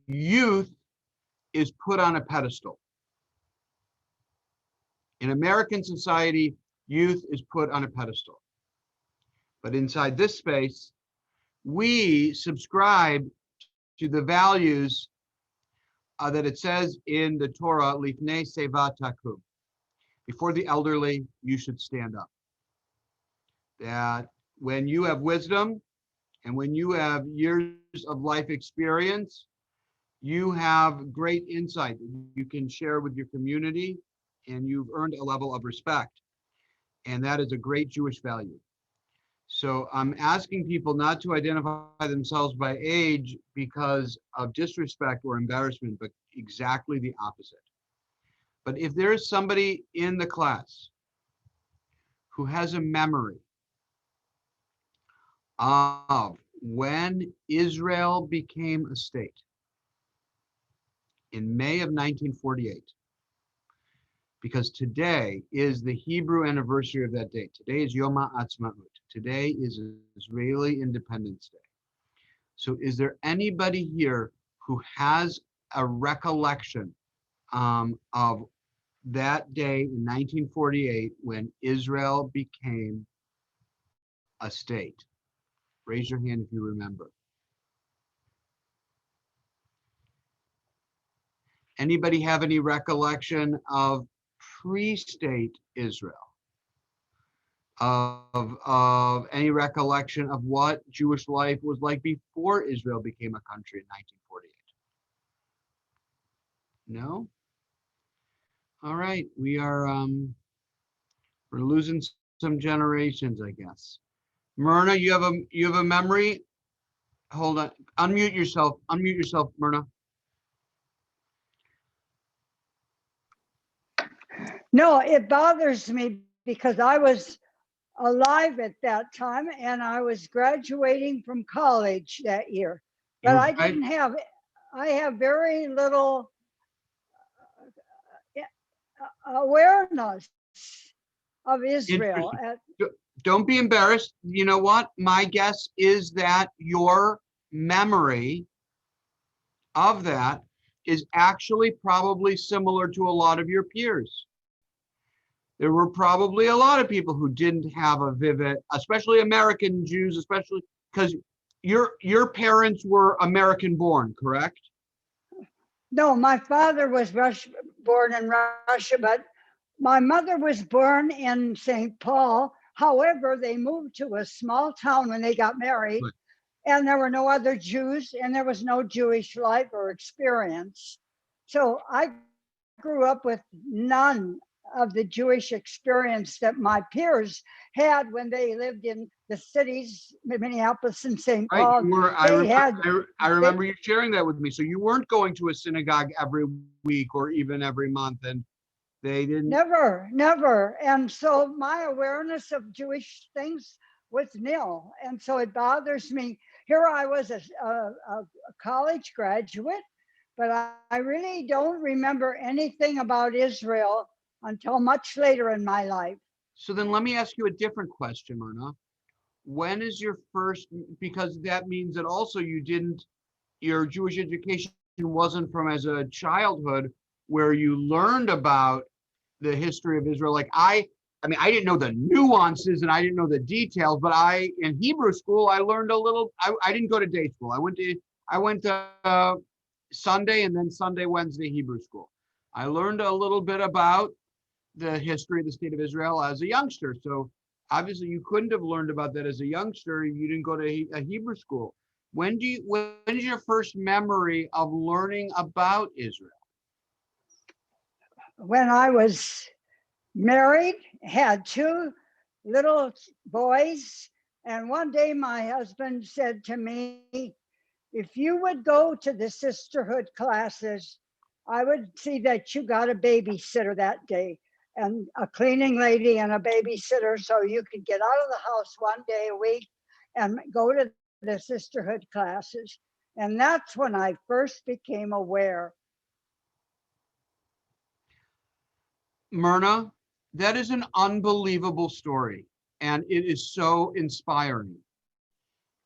youth is put on a pedestal. In American society, youth is put on a pedestal. But inside this space, we subscribe to the values that it says in the Torah, Lifnei Seva Takum. Before the elderly, you should stand up. That when you have wisdom and when you have years of life experience, you have great insight that you can share with your community, and you've earned a level of respect. And that is a great Jewish value. So I'm asking people not to identify themselves by age because of disrespect or embarrassment, but exactly the opposite. But if there is somebody in the class who has a memory of when Israel became a state in May of 1948, because today is the Hebrew anniversary of that date. Today is Yom HaAtzmaut. Today is Israeli Independence Day. So is there anybody here who has a recollection of that day in 1948 when Israel became a state? Raise your hand if you remember. Anybody have any recollection of pre-state Israel? Of any recollection of what Jewish life was like before Israel became a country in 1948? No? All right, we're losing some generations, I guess. Myrna, you have a memory? Hold on. Unmute yourself. Unmute yourself, Myrna. No, it bothers me because I was alive at that time and I was graduating from college that year. But I didn't have, I have very little awareness of Israel. Don't be embarrassed. You know what? My guess is that your memory of that is actually probably similar to a lot of your peers. There were probably a lot of people who didn't have a vivid, especially American Jews, especially because your parents were American born, correct? No, my father was born in Russia, but my mother was born in St. Paul. However, they moved to a small town when they got married, right. And there were no other Jews and there was no Jewish life or experience. So I grew up with none of the Jewish experience that my peers had when they lived in the cities, Minneapolis and St. Paul. Right. I remember you sharing that with me. So you weren't going to a synagogue every week or even every month, and they didn't? Never. And so my awareness of Jewish things was nil. And so it bothers me. Here I was a college graduate, but I really don't remember anything about Israel until much later in my life. So then let me ask you a different question, Myrna. When is your first, because that means that also your Jewish education wasn't from as a childhood where you learned about the history of Israel. Like I mean, I didn't know the nuances and I didn't know the details, but in Hebrew school, I learned a little. I didn't go to day school. I went to Sunday and then Sunday, Wednesday Hebrew school. I learned a little bit about the history of the state of Israel as a youngster. So obviously you couldn't have learned about that as a youngster if you didn't go to a Hebrew school. When is your first memory of learning about Israel? When I was married, had two little boys, and one day my husband said to me, if you would go to the sisterhood classes, I would see that you got a babysitter that day, and a cleaning lady and a babysitter, so you could get out of the house one day a week and go to the sisterhood classes. And that's when I first became aware. Myrna, that is an unbelievable story, and it is so inspiring.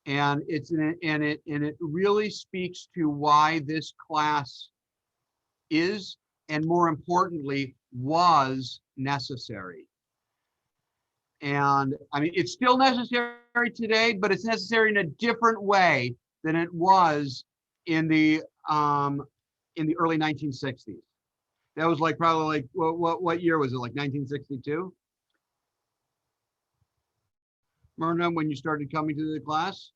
And it really speaks to why this class is, and more importantly, was necessary. And I mean, it's still necessary today, but it's necessary in a different way than it was in the early 1960s. That was like probably like what year was it? Like 1962? Myrna, when you started coming to the class?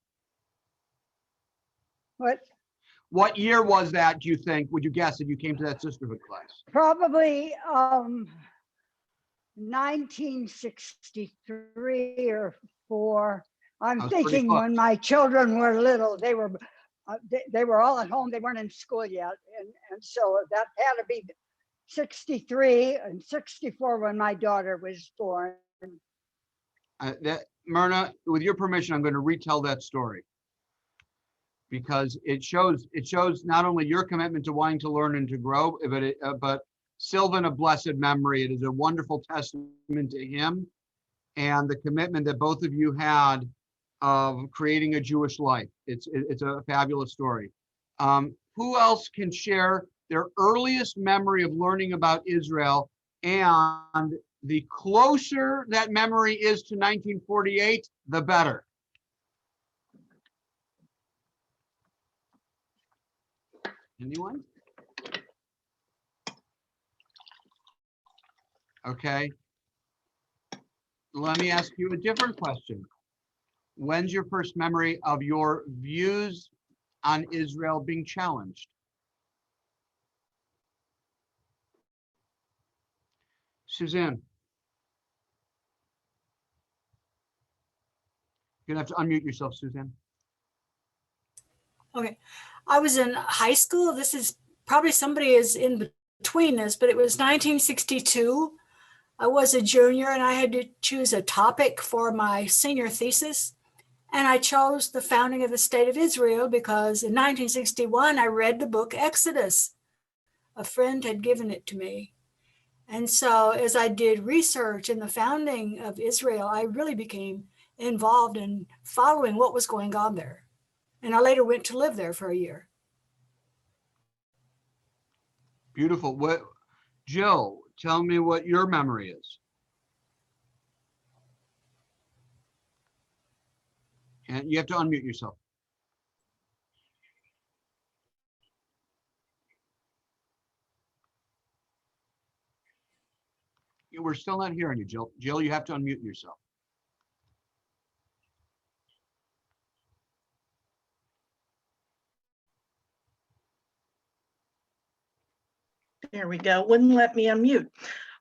What year was that, do you think, would you guess, if you came to that sisterhood class? Probably 1963 or 4. I'm thinking when my children were little, they were all at home. They weren't in school yet, and so that had to be 63 and 64 when my daughter was born. Myrna, with your permission, I'm going to retell that story, because it shows not only your commitment to wanting to learn and to grow, but Sylvan of blessed memory. It is a wonderful testament to him and the commitment that both of you had of creating a Jewish life. It's a fabulous story. Who else can share their earliest memory of learning about Israel? And the closer that memory is to 1948, the better. Anyone? Okay. Let me ask you a different question. When's your first memory of your views on Israel being challenged? Suzanne. You're gonna have to unmute yourself, Suzanne. Okay. I was in high school. This is probably somebody is in between this, but it was 1962. I was a junior and I had to choose a topic for my senior thesis. And I chose the founding of the state of Israel because in 1961, I read the book Exodus. A friend had given it to me. And so as I did research in the founding of Israel, I really became involved in following what was going on there. And I later went to live there for a year. Beautiful. Jill, tell me what your memory is. And you have to unmute yourself. We're still not hearing you, Jill. Jill, you have to unmute yourself. There we go. Wouldn't let me unmute.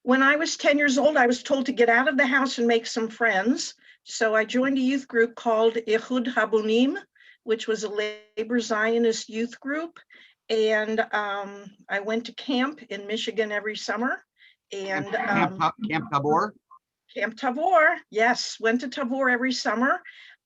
When I was 10 years old, I was told to get out of the house and make some friends. So I joined a youth group called Ehud Habunim, which was a labor Zionist youth group. And I went to camp in Michigan every summer. And Camp Tabor? Camp Tabor, yes, went to Tabor every summer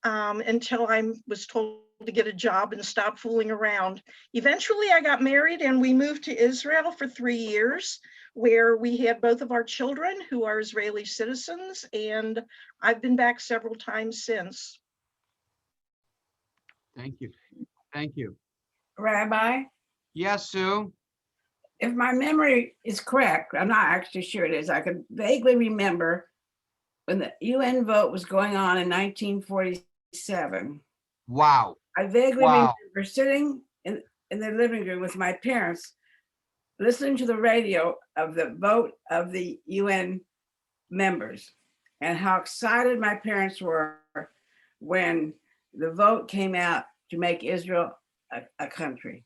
until I was told to get a job and stop fooling around. Eventually I got married and we moved to Israel for 3 years, where we had both of our children who are Israeli citizens, and I've been back several times since. Thank you. Thank you. Rabbi, Yes, Sue? if my memory is correct, I'm not actually sure it is, I can vaguely remember when the UN vote was going on in 1947. Wow. I vaguely Wow. remember sitting in the living room with my parents, listening to the radio of the vote of the UN members and how excited my parents were when the vote came out to make Israel a country.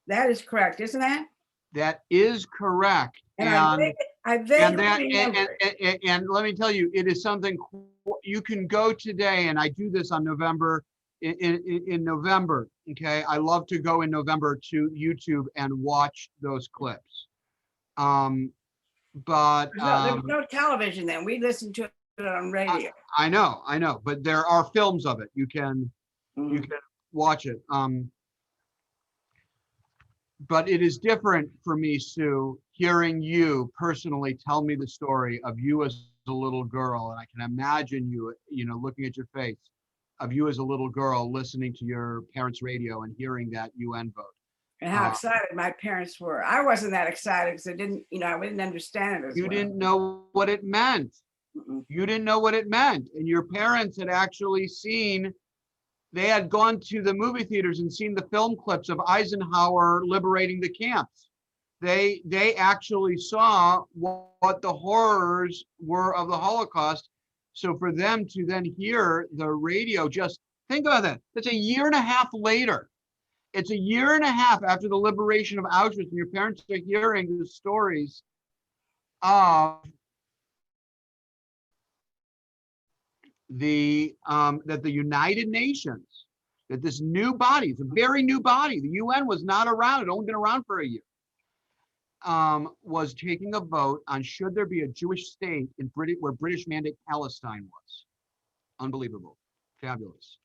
That is correct, isn't that? That is correct. And I vaguely remember it. And let me tell you, it is something you can go today, and I do this on November, in November, okay? I love to go in November to YouTube and watch those clips. But there was no television then. We listened to it on radio. I know, but there are films of it. You can watch it. But it is different for me, Sue, hearing you personally tell me the story of you as a little girl, and I can imagine you, looking at your face, you as a little girl listening to your parents' radio and hearing that UN vote. And how excited my parents were. I wasn't that excited because I didn't understand it as You well. didn't know what it meant. Mm-mm. You didn't know what it meant. And your parents had actually they had gone to the movie theaters and seen the film clips of Eisenhower liberating the camps. They actually saw what the horrors were of the Holocaust. So for them to then hear the radio, just think about that. That's a year and a half later. It's a year and a half after the liberation of Auschwitz, and your parents are hearing the stories of that the United Nations, that this new body, it's a very new body. The UN was not around; it had only been around for a year. Was taking a vote on should there be a Jewish state in where British Mandate Palestine was. Unbelievable, fabulous.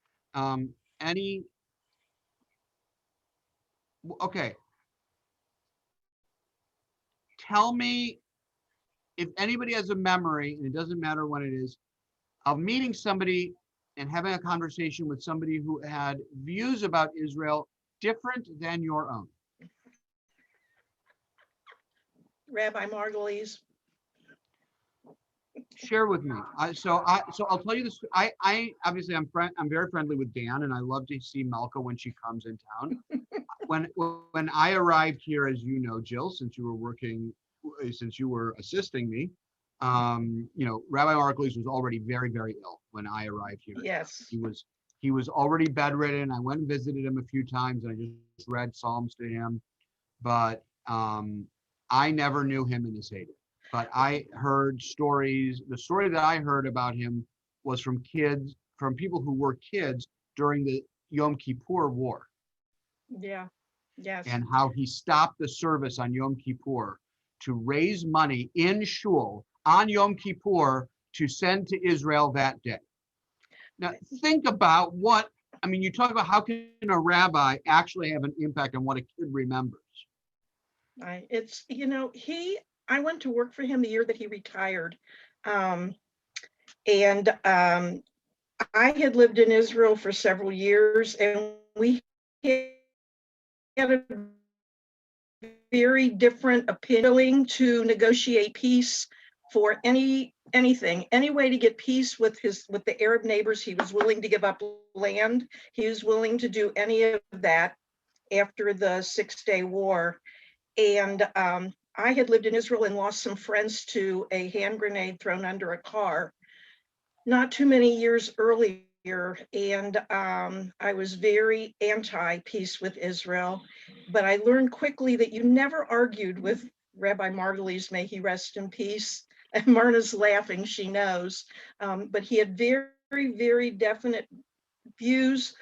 Okay. Tell me if anybody has a memory, and it doesn't matter when it is, of meeting somebody and having a conversation with somebody who had views about Israel different than your own. Rabbi Margulies. Share with me. So I'll tell you this. I obviously I'm very friendly with Dan, and I love to see Malka when she comes in town. When I arrived here, as you know, Jill, since you were assisting me, Rabbi Margulies was already very, very ill when I arrived here. Yes. He was already bedridden. I went and visited him a few times, and I just read Psalms to him, but I never knew him in his heyday. But I heard stories. The story that I heard about him was from people who were kids during the Yom Kippur War. Yeah. Yes. And how he stopped the service on Yom Kippur to raise money in shul on Yom Kippur to send to Israel that day. Now, think about you talk about how can a rabbi actually have an impact on what a kid remembers. I went to work for him the year that he retired. I had lived in Israel for several years, and we had a very different opinion to negotiate peace for anything, any way to get peace with the Arab neighbors. He was willing to give up land. He was willing to do any of that after the 6-day war. And I had lived in Israel and lost some friends to a hand grenade thrown under a car not too many years earlier. And I was very anti-peace with Israel, but I learned quickly that you never argued with Rabbi Margulies, may he rest in peace. And Myrna's laughing, she knows. But he had very, very definite views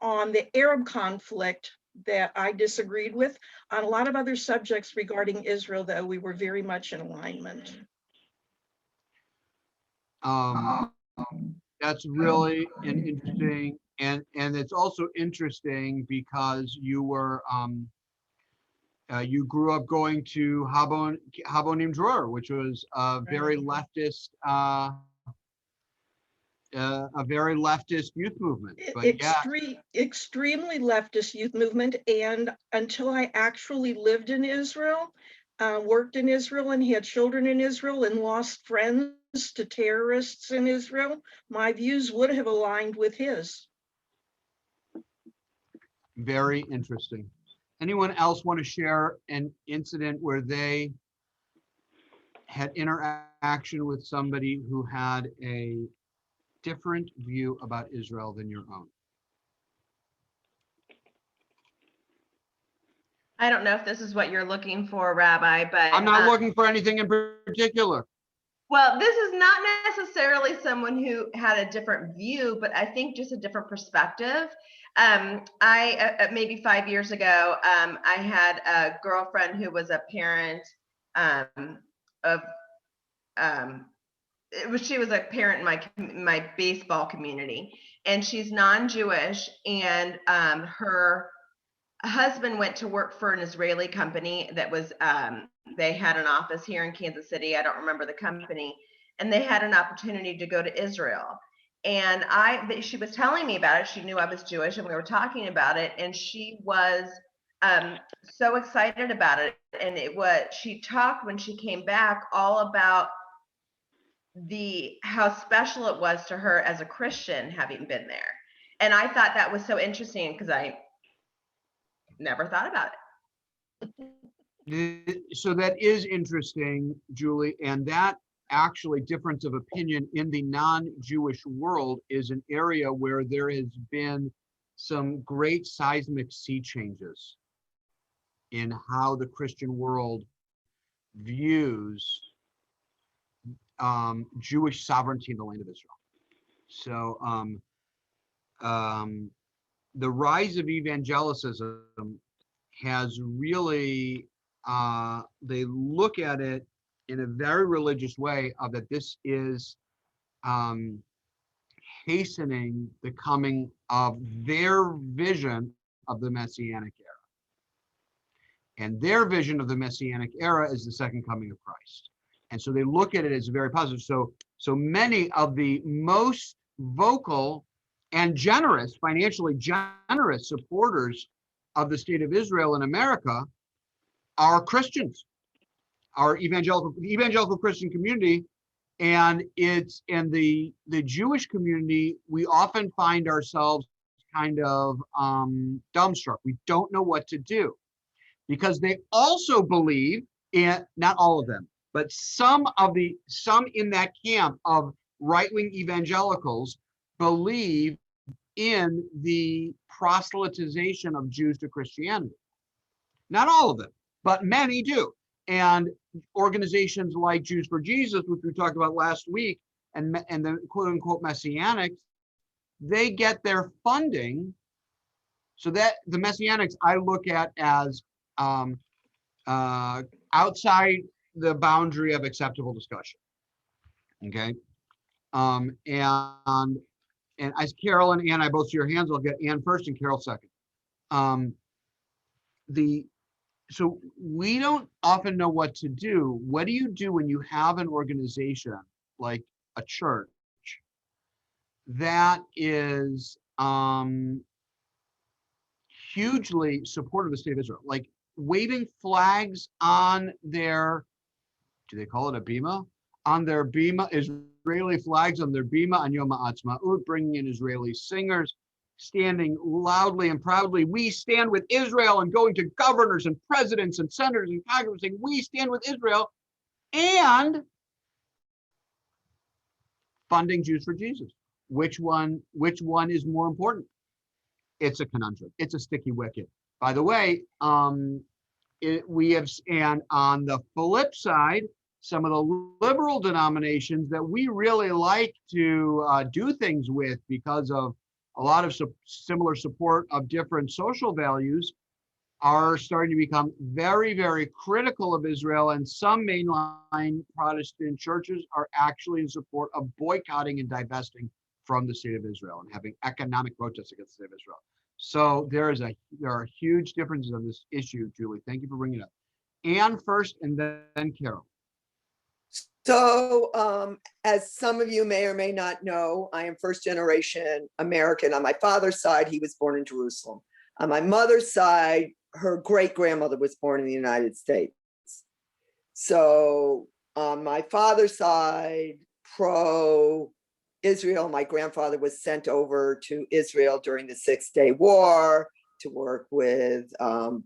on the Arab conflict that I disagreed with. On a lot of other subjects regarding Israel, though, we were very much in alignment. That's really interesting, and it's also interesting because you were you grew up going to Habonim Dror, which was a very leftist youth movement. But extremely leftist youth movement. And until I actually lived in Israel, worked in Israel, and had children in Israel, and lost friends to terrorists in Israel, my views would have aligned with his. Very interesting. Anyone else want to share an incident where they had interaction with somebody who had a different view about Israel than your own? I don't know if this is what you're looking for, Rabbi, but I'm not looking for anything in particular. Well, this is not necessarily someone who had a different view, but I think just a different perspective. I maybe 5 years ago, I had a girlfriend who was a parent she was a parent in my baseball community, and she's non-Jewish, and her husband went to work for an Israeli company that was they had an office here in Kansas City. I don't remember the company, and they had an opportunity to go to Israel. And she was telling me about it. She knew I was Jewish and we were talking about it, and she was so excited about it. And she talked when she came back all about how special it was to her as a Christian having been there. And I thought that was so interesting because I never thought about it. So that is interesting, Julie, and that actually difference of opinion in the non-Jewish world is an area where there has been some great seismic sea changes in how the Christian world views Jewish sovereignty in the land of Israel. So the rise of evangelicism has really, they look at it in a very religious way of that this is hastening the coming of their vision of the Messianic era. And their vision of the Messianic era is the second coming of Christ. And so they look at it as very positive. So many of the most vocal and generous, financially generous supporters of the state of Israel in America are Christians, our evangelical Christian community. And the Jewish community, we often find ourselves kind of dumbstruck. We don't know what to do, because they also believe in, not all of them, but some in that camp of right-wing evangelicals believe in the proselytization of Jews to Christianity. Not all of them, but many do. And organizations like Jews for Jesus, which we talked about last week, and the quote unquote Messianics, they get their funding. So that the Messianics I look at as outside the boundary of acceptable discussion. Okay. And as Carol and Ann, I both see your hands. I'll get Ann first and Carol second. So we don't often know what to do. What do you do when you have an organization like a church that is hugely supportive of the state of Israel, like waving flags on their, do they call it a bima? On their bima, Israeli flags on their bima on Yom HaAtzmaut, bringing in Israeli singers, standing loudly and proudly, we stand with Israel, and going to governors and presidents and senators and congressmen saying, we stand with Israel, and funding Jews for Jesus. Which one is more important? It's a conundrum. It's a sticky wicket. By the way, we have, and on the flip side, some of the liberal denominations that we really like to do things with because of a lot of similar support of different social values are starting to become very, very critical of Israel. And some mainline Protestant churches are actually in support of boycotting and divesting from the state of Israel and having economic protests against the state of Israel. So there are huge differences on this issue, Julie. Thank you for bringing it up. Ann first, and then Carol. So as some of you may or may not know, I am first generation American. On my father's side, he was born in Jerusalem. On my mother's side, her great grandmother was born in the United States. So on my father's side, pro-Israel, my grandfather was sent over to Israel during the 6-Day War to work with Ben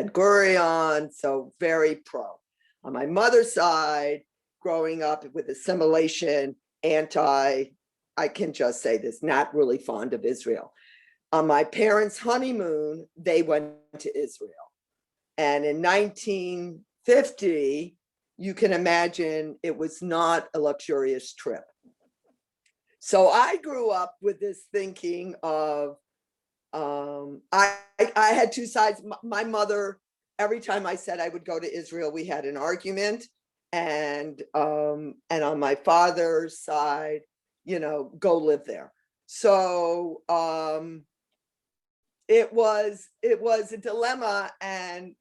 Gurion, so very pro. On my mother's side, growing up with assimilation, I can just say this, not really fond of Israel. On my parents' honeymoon, they went to Israel. And in 1950, you can imagine it was not a luxurious trip. So I grew up with this thinking of, I had two sides. My mother, every time I said I would go to Israel, we had an argument. And on my father's side, go live there. So it was a dilemma. And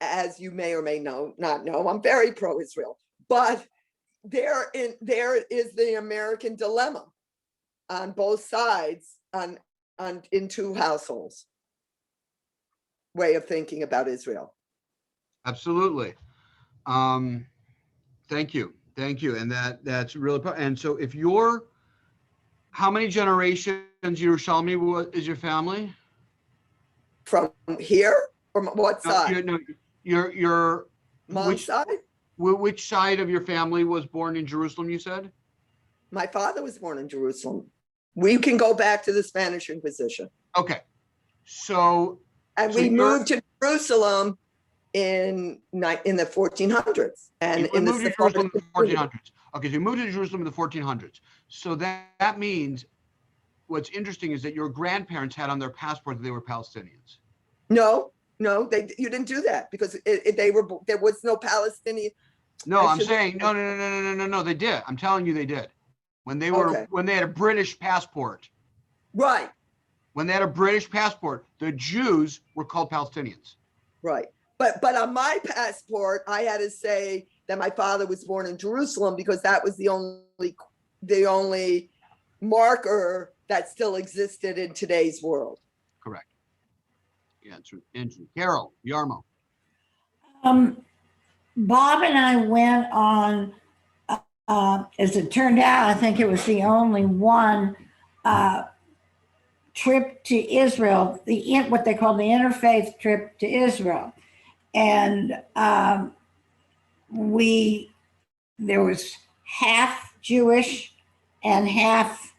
as you may or may not know, I'm very pro-Israel. But there is the American dilemma on both sides on in two households way of thinking about Israel. Absolutely. Thank you. Thank you. And that's really, and so if you're, how many generations Yerushalmi is your family? From here or what side? No, your Mom's side? which side of your family was born in Jerusalem, you said? My father was born in Jerusalem. We can go back to the Spanish Inquisition. Okay. So And we moved to Jerusalem in the 1400s. And we in the moved to Jerusalem in the 1400s. Okay, so you moved to Jerusalem in the 1400s. So that means what's interesting is that your grandparents had on their passport that they were Palestinians. No, you didn't do that because there was no Palestinian. No, I'm saying no, they did. I'm telling you they did. When they were when they had a British passport. Right. When they had a British passport, the Jews were called Palestinians. Right. But on my passport, I had to say that my father was born in Jerusalem because that was the only marker that still existed in today's world. Correct. Yeah, it's interesting. Carol, Yarmo. Bob and I went on, as it turned out, I think it was the only one trip to Israel, what they call the interfaith trip to Israel. And there was half Jewish and half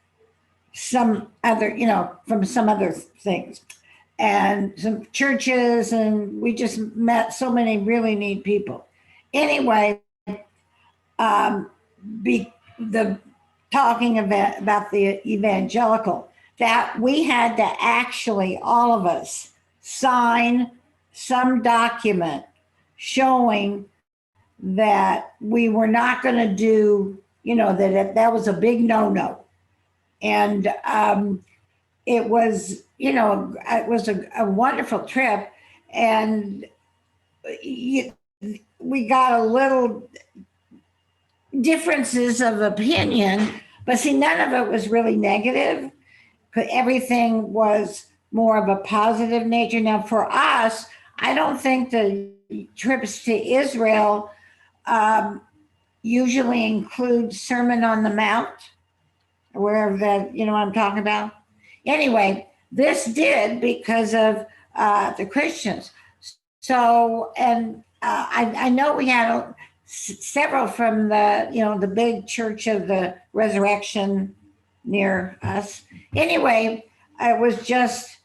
some other, from some other things, and some churches, and we just met so many really neat people. Anyway, the talking about the evangelical, that we had to actually, all of us, sign some document showing that we were not going to do, that was a big no-no. And it was, it was a wonderful trip. And we got a little differences of opinion, but see, none of it was really negative. Everything was more of a positive nature. Now, for us, I don't think the trips to Israel usually include Sermon on the Mount, wherever that, what I'm talking about. Anyway, this did because of the Christians. So, and I know we had several from the big Church of the Resurrection near us. Anyway, I was just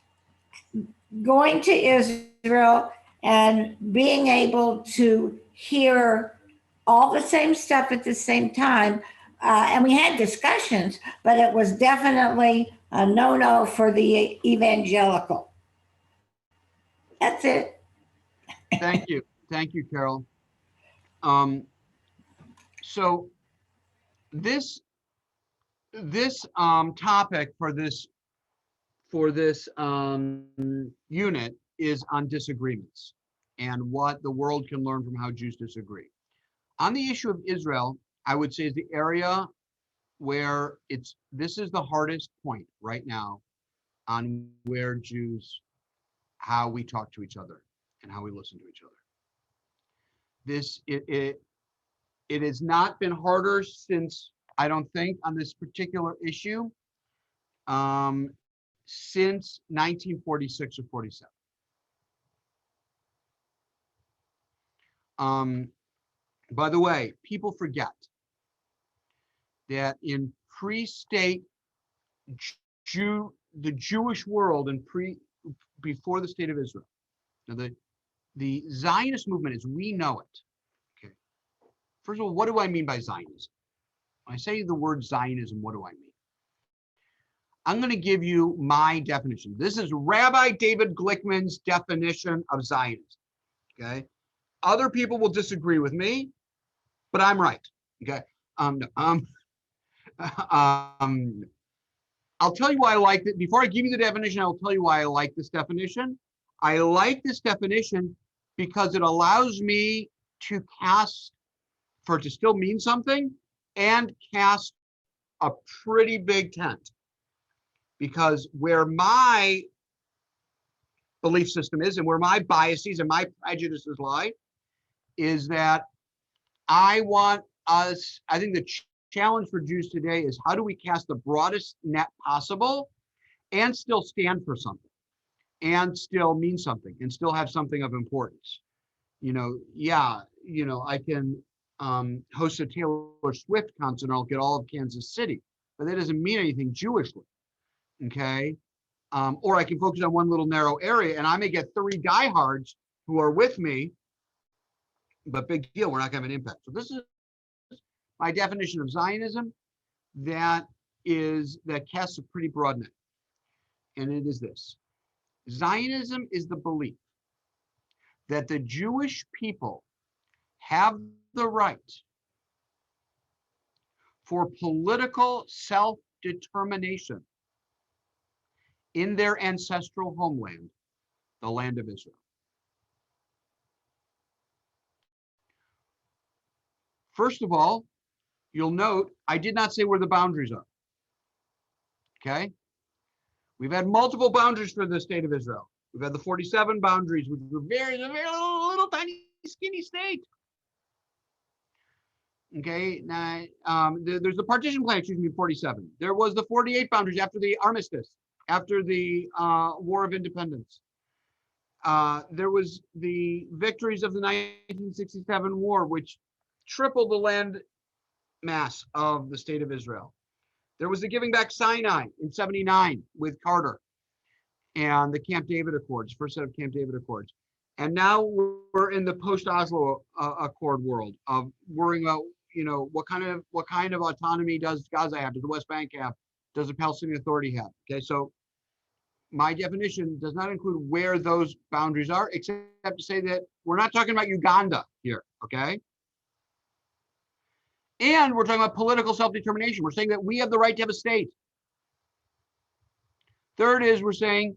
going to Israel and being able to hear all the same stuff at the same time. And we had discussions, but it was definitely a no-no for the evangelical. That's it. Thank you. Thank you, Carol. So this topic for this unit is on disagreements and what the world can learn from how Jews disagree. On the issue of Israel, I would say is the area where this is the hardest point right now on where Jews, how we talk to each other and how we listen to each other. It has not been harder since, I don't think, on this particular issue, since 1946 or 47. By the way, people forget that in pre-state the Jewish world and before the state of Israel, now the Zionist movement as we know it. Okay. First of all, what do I mean by Zionism? When I say the word Zionism, what do I mean? I'm going to give you my definition. This is Rabbi David Glickman's definition of Zionism. Okay. Other people will disagree with me, but I'm right. Okay. I'll tell you why I like it. Before I give you the definition, I'll tell you why I like this definition. I like this definition because it allows me to for it to still mean something, and cast a pretty big tent, because where my belief system is and where my biases and my prejudices lie is that I think the challenge for Jews today is, how do we cast the broadest net possible and still stand for something and still mean something and still have something of importance? I can host a Taylor Swift concert and I'll get all of Kansas City, but that doesn't mean anything Jewishly, okay? Or I can focus on one little narrow area and I may get 3 diehards who are with me, but big deal, we're not gonna have an impact. So this is my definition of Zionism, that casts a pretty broad net. And it is this: Zionism is the belief that the Jewish people have the right for political self-determination in their ancestral homeland, the land of Israel. First of all, you'll note I did not say where the boundaries are. Okay? We've had multiple boundaries for the state of Israel. We've had the 47 boundaries, which were very little tiny skinny state. Okay, now there's the partition plan, 47. There was the 48 boundaries after the armistice, after the War of Independence. There was the victories of the 1967 war, which tripled the land mass of the state of Israel. There was the giving back Sinai in 79 with Carter and the Camp David Accords, first set of Camp David Accords. And now we're in the post-Oslo Accord world of worrying about, what kind of autonomy does Gaza have? Does the West Bank have? Does the Palestinian Authority have? Okay, so my definition does not include where those boundaries are, except to say that we're not talking about Uganda here, okay? And we're talking about political self-determination. We're saying that we have the right to have a state. Third is, we're saying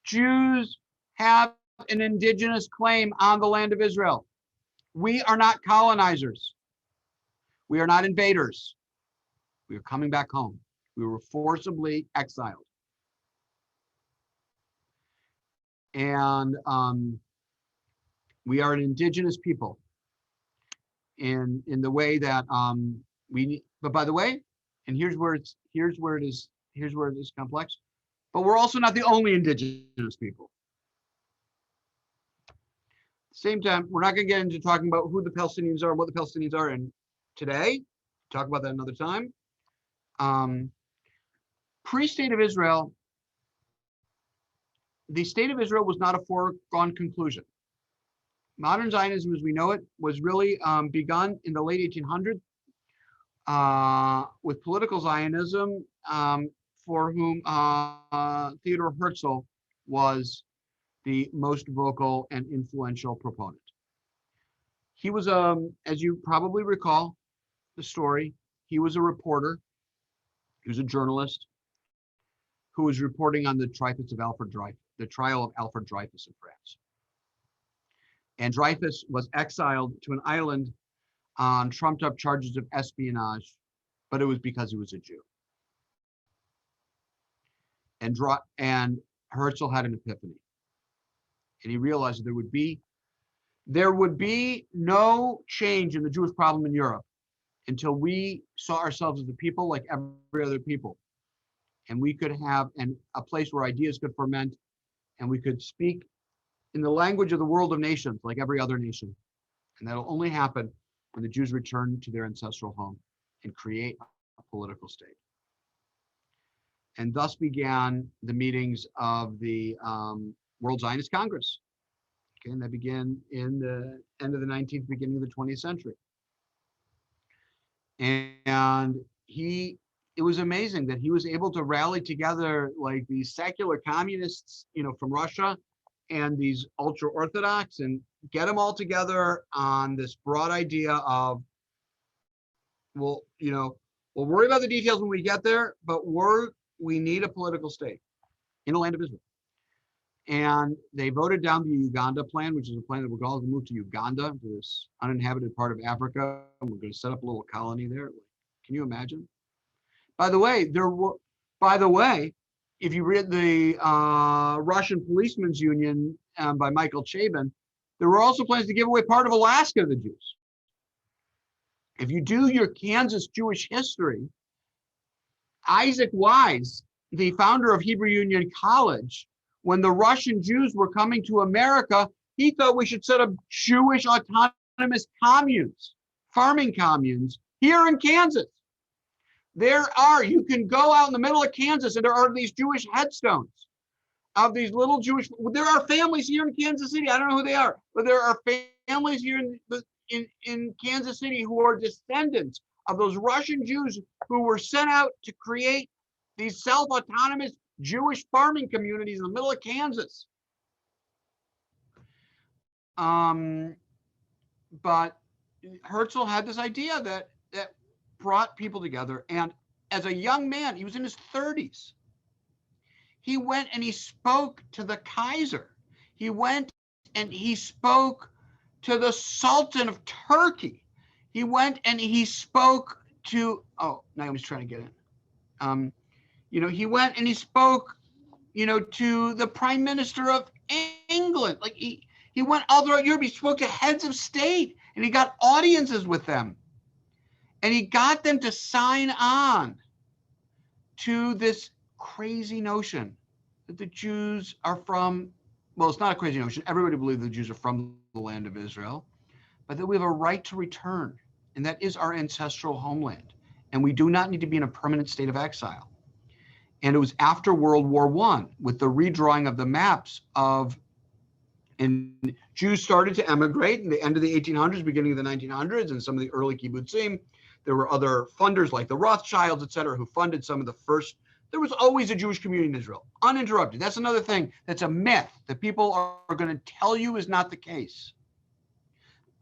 Jews have an indigenous claim on the land of Israel. We are not colonizers. We are not invaders. We are coming back home. We were forcibly exiled. And we are an indigenous people in the way that but by the way, and here's where it is complex, but we're also not the only indigenous people. At the same time, we're not going to get into talking about who the Palestinians are and what the Palestinians are in today. Talk about that another time. Pre-state of Israel, the state of Israel was not a foregone conclusion. Modern Zionism, as we know it, was really begun in the late 1800s with political Zionism, for whom Theodor Herzl was the most vocal and influential proponent. He was, as you probably recall the story, he was a reporter, he was a journalist who was reporting on the trial of Alfred Dreyfus in France. And Dreyfus was exiled to an island on trumped up charges of espionage, but it was because he was a Jew. And Herzl had an epiphany. And he realized that there would be no change in the Jewish problem in Europe until we saw ourselves as a people like every other people. And we could have a place where ideas could ferment, and we could speak in the language of the world of nations like every other nation. And that'll only happen when the Jews return to their ancestral home and create a political state. And thus began the meetings of the World Zionist Congress. Okay, and that began in the end of the 19th, beginning of the 20th century. And it was amazing that he was able to rally together like these secular communists, from Russia, and these ultra-Orthodox, and get them all together on this broad idea of, we'll worry about the details when we get there, but we need a political state in the land of Israel. And they voted down the Uganda plan, which is a plan that we're going to move to Uganda, to this uninhabited part of Africa, and we're going to set up a little colony there. Can you imagine? By the way, if you read the Russian Policemen's Union by Michael Chabin, there were also plans to give away part of Alaska to the Jews. If you do your Kansas Jewish history, Isaac Wise, the founder of Hebrew Union College, when the Russian Jews were coming to America, he thought we should set up Jewish autonomous communes, farming communes here in Kansas. You can go out in the middle of Kansas and there are these Jewish headstones of these little Jewish, there are families here in Kansas City, I don't know who they are, but there are families here in Kansas City who are descendants of those Russian Jews who were sent out to create these self-autonomous Jewish farming communities in the middle of Kansas. But Herzl had this idea that brought people together. And as a young man, he was in his 30s. He went and he spoke to the Kaiser. He went and he spoke to the Sultan of Turkey. He went and he spoke to, oh, Naomi's trying to get in. He went and he spoke, to the Prime Minister of England. Like he went all throughout Europe. He spoke to heads of state and he got audiences with them. And he got them to sign on to this crazy notion that the Jews are from, well, it's not a crazy notion. Everybody believes the Jews are from the land of Israel, but that we have a right to return. And that is our ancestral homeland. And we do not need to be in a permanent state of exile. And it was after World War I, with the redrawing of the maps and Jews started to emigrate in the end of the 1800s, beginning of the 1900s, and some of the early kibbutzim. There were other funders like the Rothschilds, et cetera, who funded some of the first. There was always a Jewish community in Israel, uninterrupted. That's another thing that's a myth that people are going to tell you is not the case.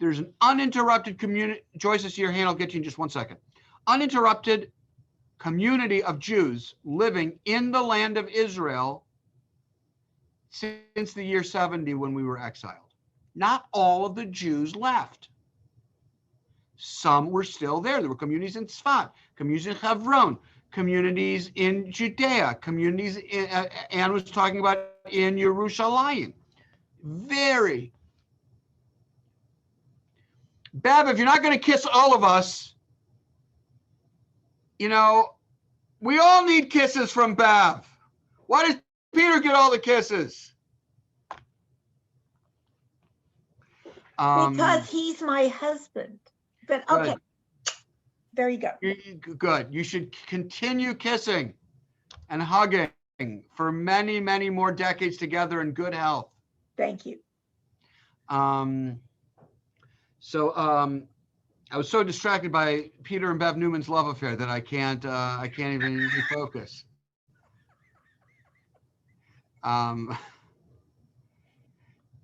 There's an uninterrupted community. Joyce is here. I'll get you in just one second. Uninterrupted community of Jews living in the land of Israel since the year 70 when we were exiled. Not all of the Jews left. Some were still there. There were communities in Tzfat, communities in Hebron, communities in Judea, communities Anne was talking about in Yerushalayim. Bev, if you're not going to kiss all of us, we all need kisses from Bev. Why does Peter get all the kisses? Because he's my husband. But okay, good. There you go. Good. You should continue kissing and hugging for many, many more decades together in good health. Thank you. I was so distracted by Peter and Bev Newman's love affair that I can't even refocus.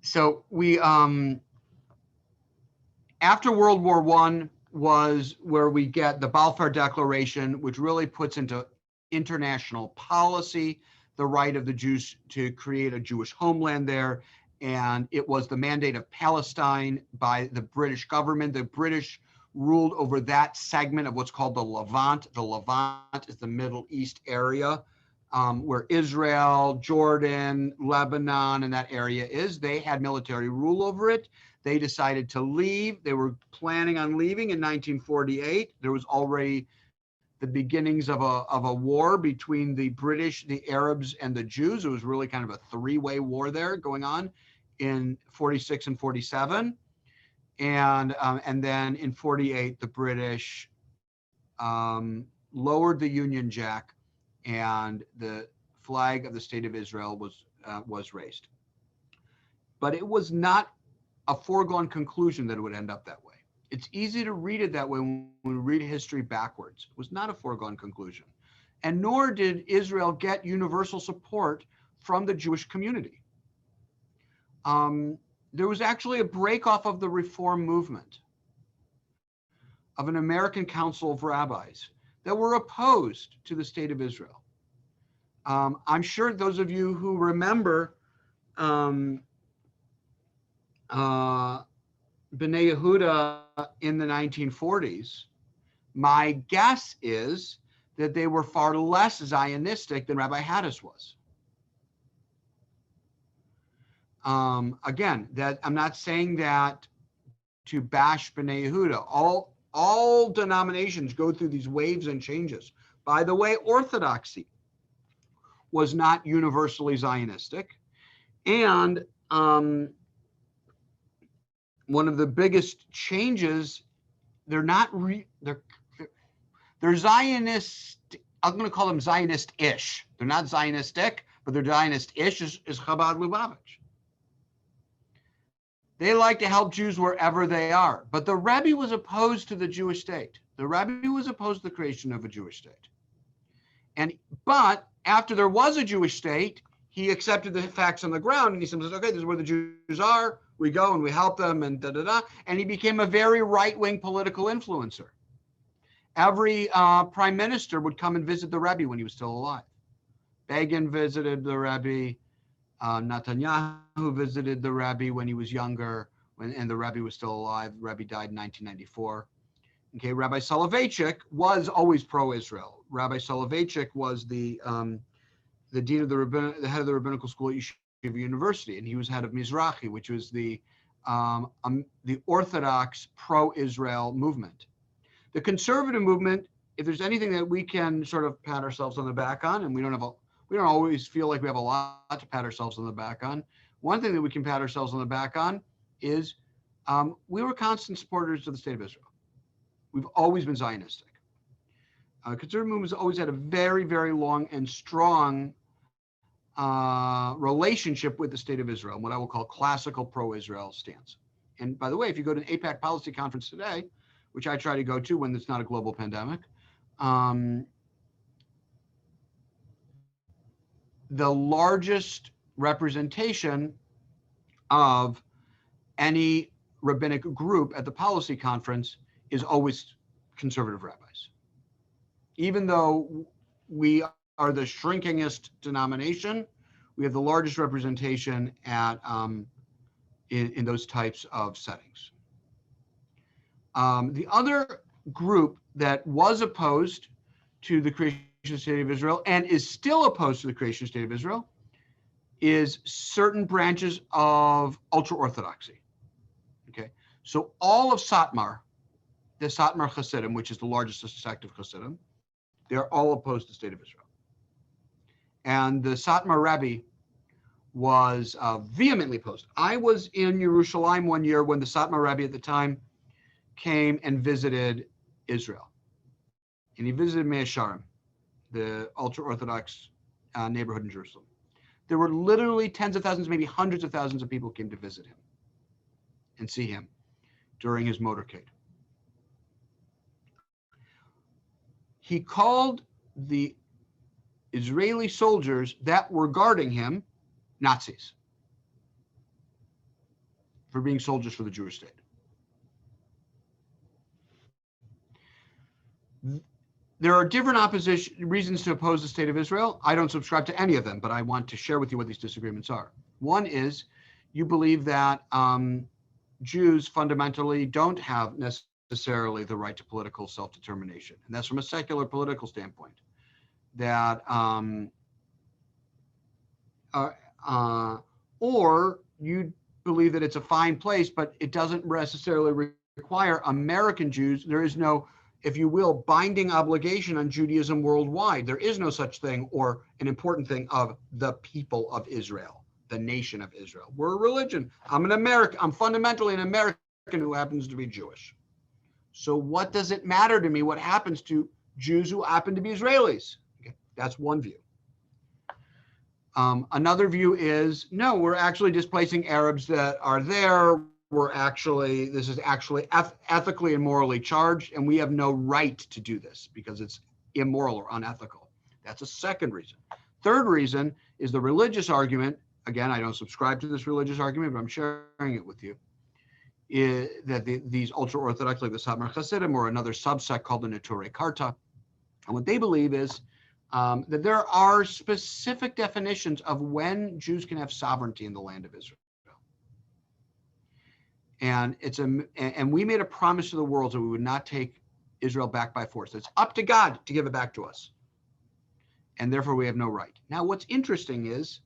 So we after World War I was where we get the Balfour Declaration, which really puts into international policy the right of the Jews to create a Jewish homeland there. And it was the mandate of Palestine by the British government. The British ruled over that segment of what's called the Levant. The Levant is the Middle East area where Israel, Jordan, Lebanon, and that area is. They had military rule over it. They decided to leave. They were planning on leaving in 1948. There was already the beginnings of a war between the British, the Arabs, and the Jews. It was really kind of a three-way war there going on in 46 and 47. And then in 48, the British lowered the Union Jack and the flag of the state of Israel was raised. But it was not a foregone conclusion that it would end up that way. It's easy to read it that way when we read history backwards. It was not a foregone conclusion. And nor did Israel get universal support from the Jewish community. There was actually a breakoff of the Reform movement of an American Council of Rabbis that were opposed to the state of Israel. I'm sure those of you who remember B'nai Yehuda in the 1940s, My guess is that they were far less Zionistic than Rabbi Hattis was. Again, that I'm not saying that to bash B'nai Yehuda. All denominations go through these waves and changes. By the way, Orthodoxy was not universally Zionistic. And one of the biggest changes, they're Zionist, I'm going to call them Zionist-ish. They're not Zionistic, but they're Zionist-ish is Chabad Lubavitch. They like to help Jews wherever they are. But the Rebbe was opposed to the Jewish state. The Rebbe was opposed to the creation of a Jewish state. But after there was a Jewish state, he accepted the facts on the ground and he says, okay, this is where the Jews are. We go and we help them and da-da-da. And he became a very right-wing political influencer. Every prime minister would come and visit the Rebbe when he was still alive. Begin visited the Rebbe. Netanyahu visited the Rebbe when he was younger, and the Rebbe was still alive. The Rebbe died in 1994. Okay, Rabbi Soloveitchik was always pro-Israel. Rabbi Soloveitchik was the dean of the head of the rabbinical school at Yeshiva University, and he was head of Mizrahi, which was the Orthodox pro-Israel movement. The conservative movement, if there's anything that we can sort of pat ourselves on the back on, and we don't always feel like we have a lot to pat ourselves on the back on. One thing that we can pat ourselves on the back on is we were constant supporters of the state of Israel. We've always been Zionistic. Conservative movement has always had a very, very long and strong relationship with the state of Israel, what I will call classical pro-Israel stance. And by the way, if you go to an AIPAC policy conference today, which I try to go to when it's not a global pandemic, the largest representation of any rabbinic group at the policy conference is always conservative rabbis. Even though we are the shrinkingest denomination, we have the largest representation at in those types of settings. The other group that was opposed to the creation of the state of Israel and is still opposed to the creation of the state of Israel is certain branches of ultra-Orthodoxy. Okay, so all of Satmar, the Satmar Hasidim, which is the largest sect of Hasidim, they're all opposed to the state of Israel. And the Satmar Rebbe was vehemently opposed. I was in Yerushalayim one year when the Satmar Rebbe at the time came and visited Israel. And he visited Mea Sharim, the ultra-Orthodox neighborhood in Jerusalem. There were literally tens of thousands, maybe hundreds of thousands of people came to visit him and see him during his motorcade. He called the Israeli soldiers that were guarding him Nazis for being soldiers for the Jewish state. There are different reasons to oppose the state of Israel. I don't subscribe to any of them, but I want to share with you what these disagreements are. One is you believe that Jews fundamentally don't have necessarily the right to political self-determination. And that's from a secular political standpoint. That or you believe that it's a fine place, but it doesn't necessarily require American Jews. There is no, if you will, binding obligation on Judaism worldwide. There is no such thing, or an important thing, of the people of Israel, the nation of Israel. We're a religion. I'm an American. I'm fundamentally an American who happens to be Jewish. So what does it matter to me what happens to Jews who happen to be Israelis? Okay, that's one view. Another view is, no, we're actually displacing Arabs that are there. This is actually ethically and morally charged, and we have no right to do this because it's immoral or unethical. That's a second reason. Third reason is the religious argument. Again, I don't subscribe to this religious argument, but I'm sharing it with you. That these ultra-Orthodox, like the Satmar Hasidim, or another subsect called the Neturei Karta, and what they believe is that there are specific definitions of when Jews can have sovereignty in the land of Israel. And and we made a promise to the world that we would not take Israel back by force. It's up to God to give it back to us. And therefore we have no right. Now, what's interesting is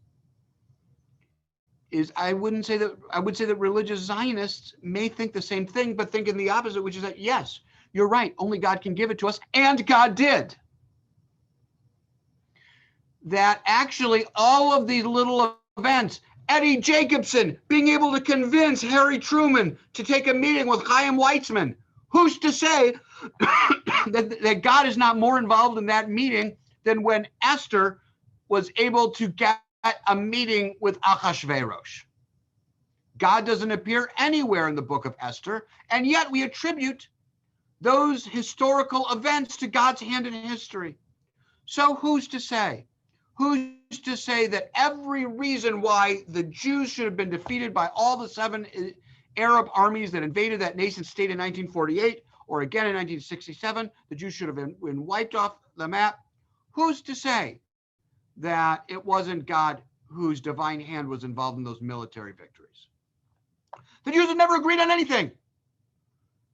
I would say that religious Zionists may think the same thing, but think in the opposite, which is that, yes, you're right, only God can give it to us, and God did. That actually all of these little events, Eddie Jacobson being able to convince Harry Truman to take a meeting with Chaim Weizmann, who's to say that God is not more involved in that meeting than when Esther was able to get a meeting with Achashverosh. God doesn't appear anywhere in the book of Esther, and yet we attribute those historical events to God's hand in history. So who's to say? Who's to say that every reason why the Jews should have been defeated by all the 7 Arab armies that invaded that nation state in 1948, or again in 1967, the Jews should have been wiped off the map? Who's to say that it wasn't God whose divine hand was involved in those military victories? The Jews have never agreed on anything.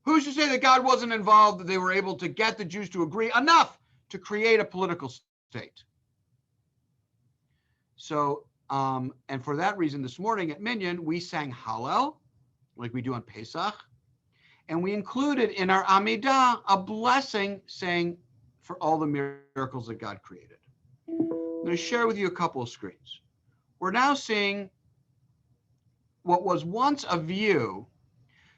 Who's to say that God wasn't involved, that they were able to get the Jews to agree enough to create a political state? So, and for that reason, this morning at Minyan, we sang Hallel, like we do on Pesach, and we included in our Amidah a blessing saying for all the miracles that God created. I'm going to share with you a couple of screens. We're now seeing what was once a view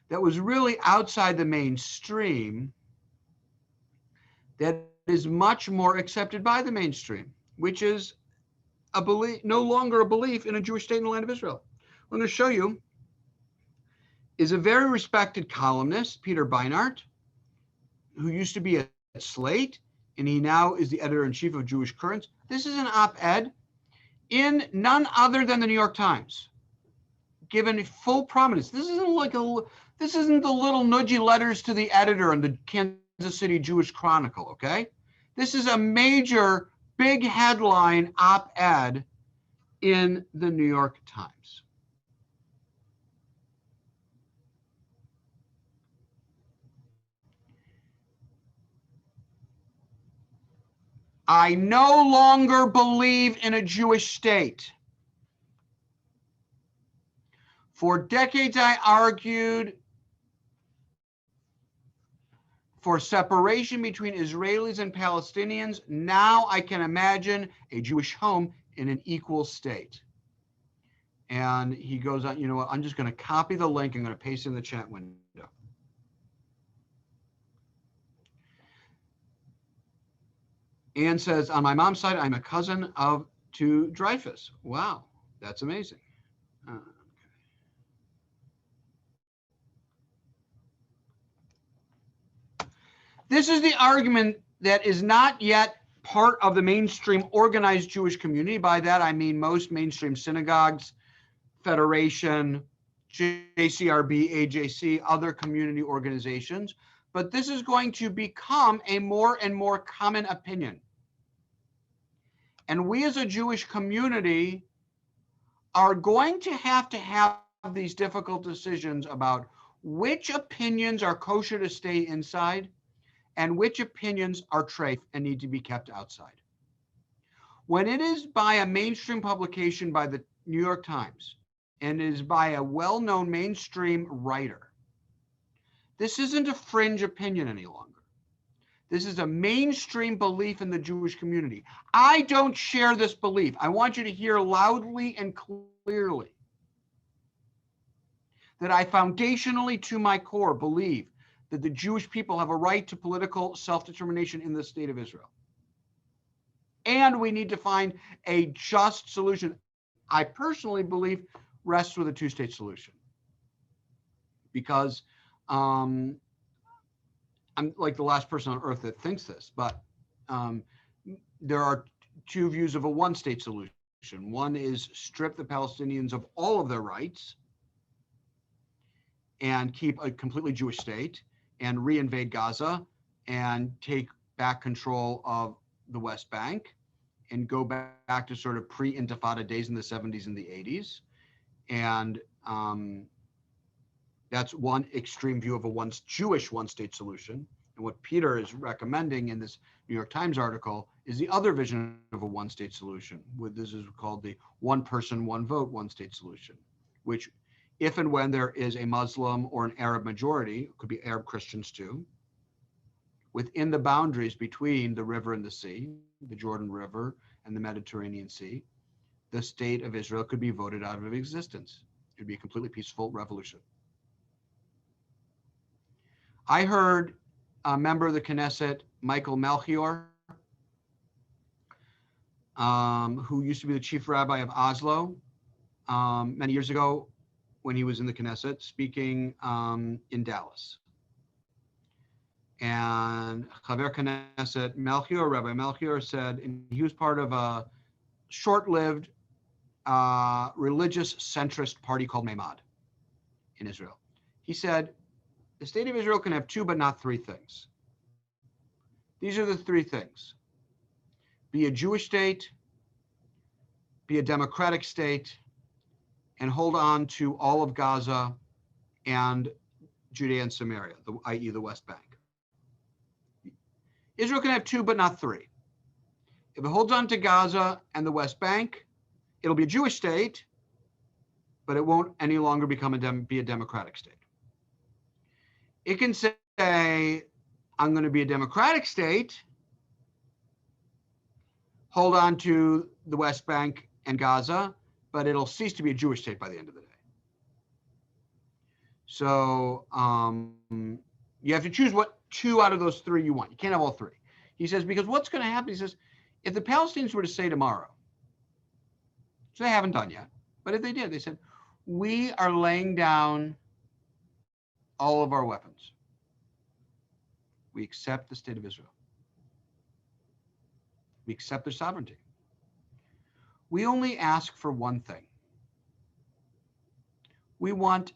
that was really outside the mainstream that is much more accepted by the mainstream, which is a belief, no longer a belief in a Jewish state in the land of Israel. What I'm going to show you is a very respected columnist, Peter Beinart, who used to be at Slate, and he now is the editor-in-chief of Jewish Currents. This is an op-ed in none other than the New York Times, given full prominence. This isn't the little nudgy letters to the editor in the Kansas City Jewish Chronicle, okay? This is a major, big headline op-ed in the New York Times. I no longer believe in a Jewish state. For decades, I argued for separation between Israelis and Palestinians. Now I can imagine a Jewish home in an equal state. And he goes on, you know what, I'm just going to copy the link. I'm going to paste it in the chat window. Anne says, on my mom's side, I'm a cousin to Dreyfus. Wow, that's amazing. This is the argument that is not yet part of the mainstream organized Jewish community. By that, I mean most mainstream synagogues, Federation, JCRB, AJC, other community organizations. But this is going to become a more and more common opinion. And we as a Jewish community are going to have these difficult decisions about which opinions are kosher to stay inside and which opinions are treif and need to be kept outside. When it is by a mainstream publication by the New York Times and is by a well-known mainstream writer, this isn't a fringe opinion any longer. This is a mainstream belief in the Jewish community. I don't share this belief. I want you to hear loudly and clearly that I foundationally to my core believe that the Jewish people have a right to political self-determination in the state of Israel. And we need to find a just solution. I personally believe rests with a two-state solution. Because I'm like the last person on earth that thinks this, but there are two views of a one-state solution. One is strip the Palestinians of all of their rights and keep a completely Jewish state and reinvade Gaza and take back control of the West Bank and go back to sort of pre-Intifada days in the 70s and the 80s. And that's one extreme view of a Jewish one-state solution. And what Peter is recommending in this New York Times article is the other vision of a one-state solution. This is called the one person, one vote, one-state solution, which if and when there is a Muslim or an Arab majority, it could be Arab Christians too, within the boundaries between the river and the sea, the Jordan River and the Mediterranean Sea, the state of Israel could be voted out of existence. It would be a completely peaceful revolution. I heard a member of the Knesset, Michael Melchior, who used to be the chief rabbi of Oslo many years ago when he was in the Knesset, speaking in Dallas. And Chaver Knesset Melchior, Rabbi Melchior said, and he was part of a short-lived religious centrist party called Meimad in Israel. He said, the state of Israel can have two but not three things. These are the three things. Be a Jewish state, be a democratic state, and hold on to all of Gaza and Judea and Samaria, i.e. the West Bank. Israel can have two but not three. If it holds on to Gaza and the West Bank, it'll be a Jewish state, but it won't any longer become be a democratic state. It can say, I'm going to be a democratic state, hold on to the West Bank and Gaza, but it'll cease to be a Jewish state by the end of the day. So you have to choose what two out of those three you want. You can't have all three. He says, because what's going to happen, he says, if the Palestinians were to say tomorrow, which they haven't done yet, but if they did, they said, we are laying down all of our weapons. We accept the state of Israel. We accept their sovereignty. We only ask for one thing. We want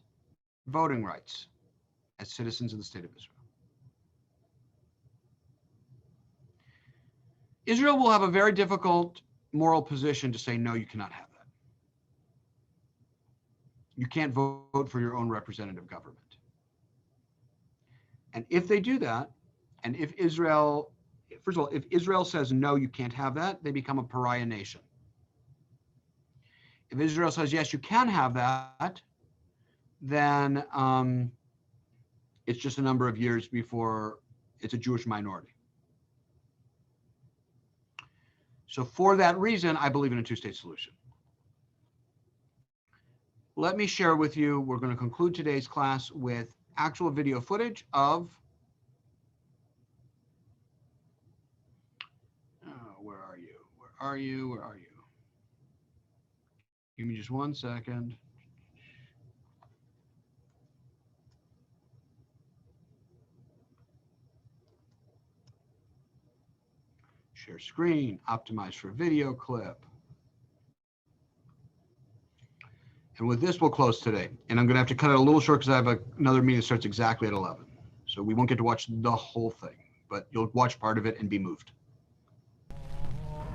voting rights as citizens of the state of Israel. Israel will have a very difficult moral position to say, no, you cannot have that. You can't vote for your own representative government. And if they do that, and if Israel, first of all, if Israel says, no, you can't have that, they become a pariah nation. If Israel says, yes, you can have that, then it's just a number of years before it's a Jewish minority. So for that reason, I believe in a two-state solution. Let me share with you, we're going to conclude today's class with actual video footage of, where are you? Where are you? Where are you? Give me just 1 second. Share screen, optimize for video clip. And with this, we'll close today. And I'm going to have to cut it a little short because I have another meeting that starts exactly at 11. So we won't get to watch the whole thing, but you'll watch part of it and be moved.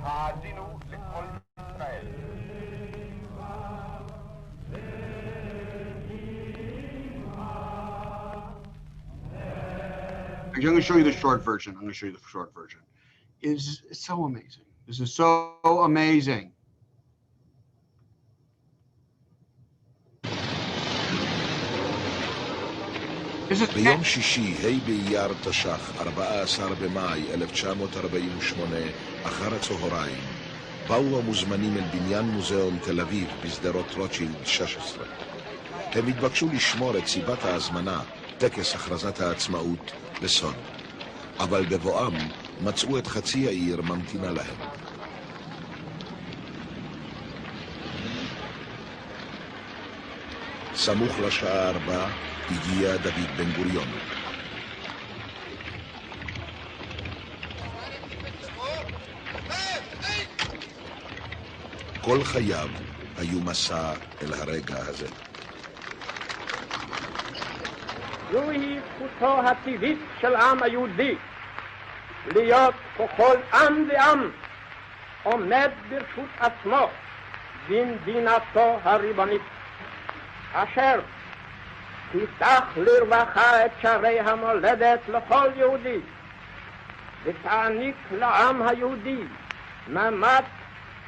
I'm going to show you the short version. It's so amazing. This is so amazing. ביום שישי, ה' באייר תש"ח, 14 במאי 1948, אחר הצהריים, באו המוזמנים אל בניין מוזיאון תל אביב בשדרות רוטשילד 16. הם התבקשו לשמור את סיבת ההזמנה, טקס הכרזת העצמאות, בסוד. אבל בבואם מצאו את חצי העיר ממתינה להם. סמוך לשעה 4 הגיע דוד בן גוריון. כל חייו היו מסע אל הרגע הזה. זוהי זכותו הטבעית של העם היהודי, להיות ככל עם ועם עומד ברשות עצמו במדינתו הריבונית, אשר תפתח לרווחה את שערי המולדת לכל יהודי, ותעניק לעם היהודי מעמד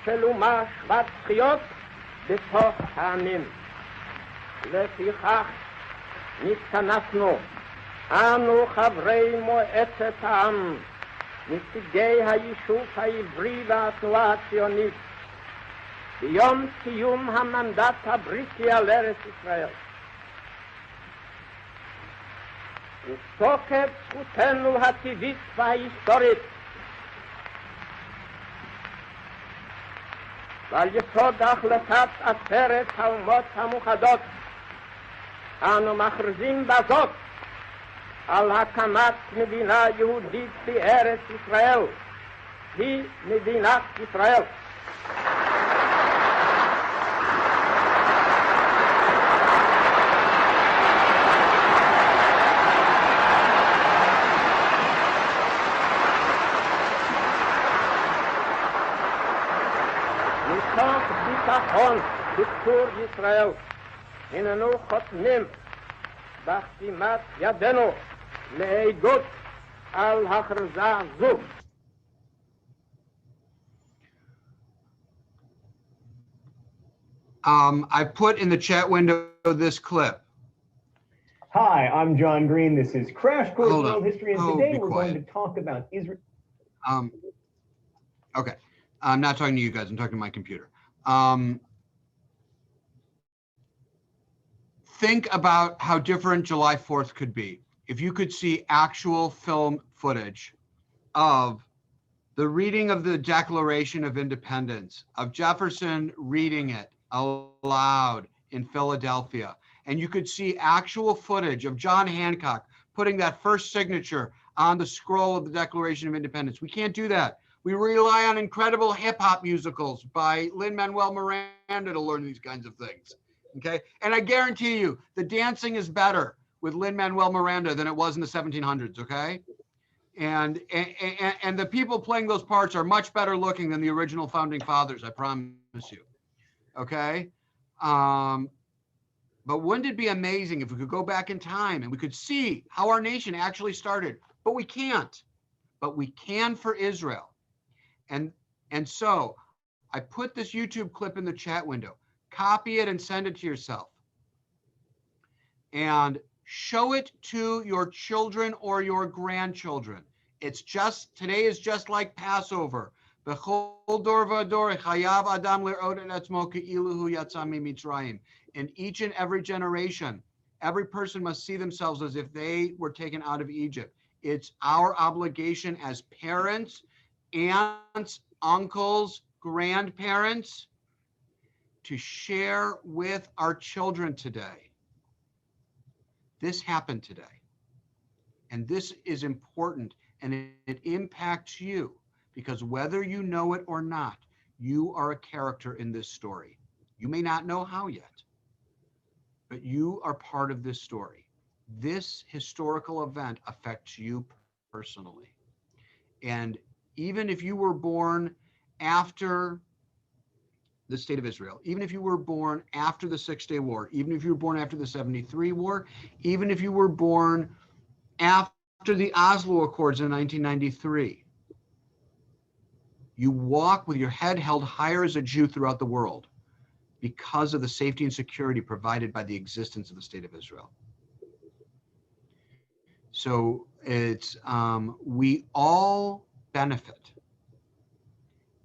של אומה שוות זכויות בתוך העמים. לפיכך נתכנסנו, אנו חברי מועצת העם, נציגי היישוב העברי והתנועה הציונית, ביום סיום המנדט הבריטי על ארץ ישראל. ותוקף זכותנו הטבעית וההיסטורית, ועל יסוד החלטת עצרת האומות המאוחדות, אנו מכריזים בזאת על הקמת מדינה יהודית בארץ ישראל, היא מדינת ישראל. מתוך ביטחון בצור ישראל, הננו חותמים בחתימת ידינו לעדות על הכרזה זו. I put in the chat window this clip. Hi, I'm John Green. This is Crash Course Hold on. World History, and Oh, today be we're quiet. going to talk about Israel. Okay, I'm not talking to you guys, I'm talking to my computer. Think about how different July 4th could be if you could see actual film footage of the reading of the Declaration of Independence, of Jefferson reading it aloud in Philadelphia, and you could see actual footage of John Hancock putting that first signature on the scroll of the Declaration of Independence. We can't do that. We rely on incredible hip-hop musicals by Lin-Manuel Miranda to learn these kinds of things, okay? And I guarantee you, the dancing is better with Lin-Manuel Miranda than it was in the 1700s, okay? And the people playing those parts are much better looking than the original founding fathers, I promise you, okay? But wouldn't it be amazing if we could go back in time and we could see how our nation actually started? But we can't. But we can for Israel. And so I put this YouTube clip in the chat window. Copy it and send it to yourself. And show it to your children or your grandchildren. It's just, today is just like Passover. In each and every generation, every person must see themselves as if they were taken out of Egypt. It's our obligation as parents, aunts, uncles, grandparents, to share with our children today. This happened today. And this is important, and it impacts you, because whether you know it or not, you are a character in this story. You may not know how yet, but you are part of this story. This historical event affects you personally. And even if you were born after the state of Israel, even if you were born after the 6-Day War, even if you were born after the 73 war, even if you were born after the Oslo Accords in 1993, you walk with your head held higher as a Jew throughout the world because of the safety and security provided by the existence of the state of Israel. So it's, we all benefit,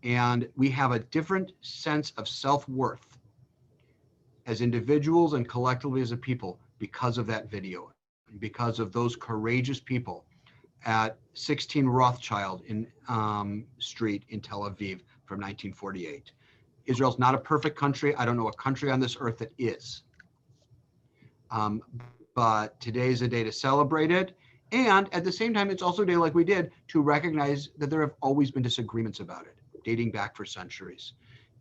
and we have a different sense of self-worth as individuals and collectively as a people because of that video, because of those courageous people at 16 Rothschild in Street in Tel Aviv from 1948. Israel's not a perfect country. I don't know a country on this earth that is. But today is a day to celebrate it. And at the same time, it's also a day, like we did, to recognize that there have always been disagreements about it, dating back for centuries.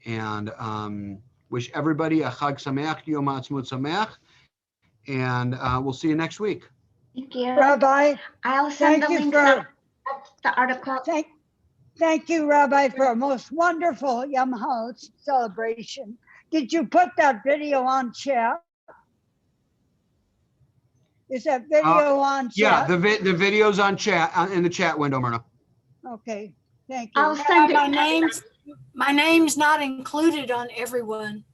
And wish everybody a Chag Sameach, Yom Ha'atzmaut Sameach, and we'll see you next week. Thank you. Rabbi, I'll send the link to the article. Thank you, Rabbi, for a most wonderful Yom HaOtz celebration. Did you put that video on chat? Is that video on Yeah, chat? the video's on chat, in the chat window, Myrna. Okay, thank I'll you. send it. My name's not included on everyone.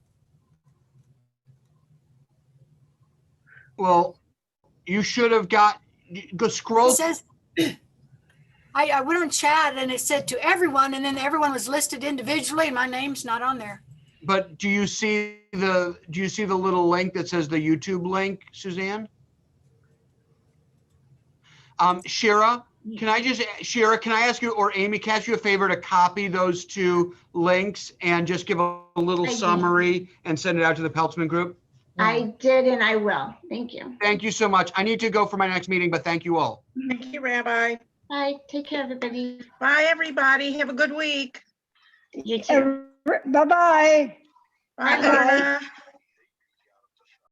Well, you should have go It scroll. says, I went on chat and it said to everyone, and then everyone was listed individually and my name's not on there. But do you see the little link that says the YouTube link, Suzanne? Shira, can I ask you, or Amy, can I ask you a favor to copy those two links and just give a little I did. summary and send it out to the Peltzman group? I did and I will. Thank you. Thank you so much. I need to go for my next meeting, but thank you all. Thank you, Rabbi. Bye. Take care, everybody. Bye, everybody. Have a good week. You too. Bye-bye. Bye, Bye. Lorna.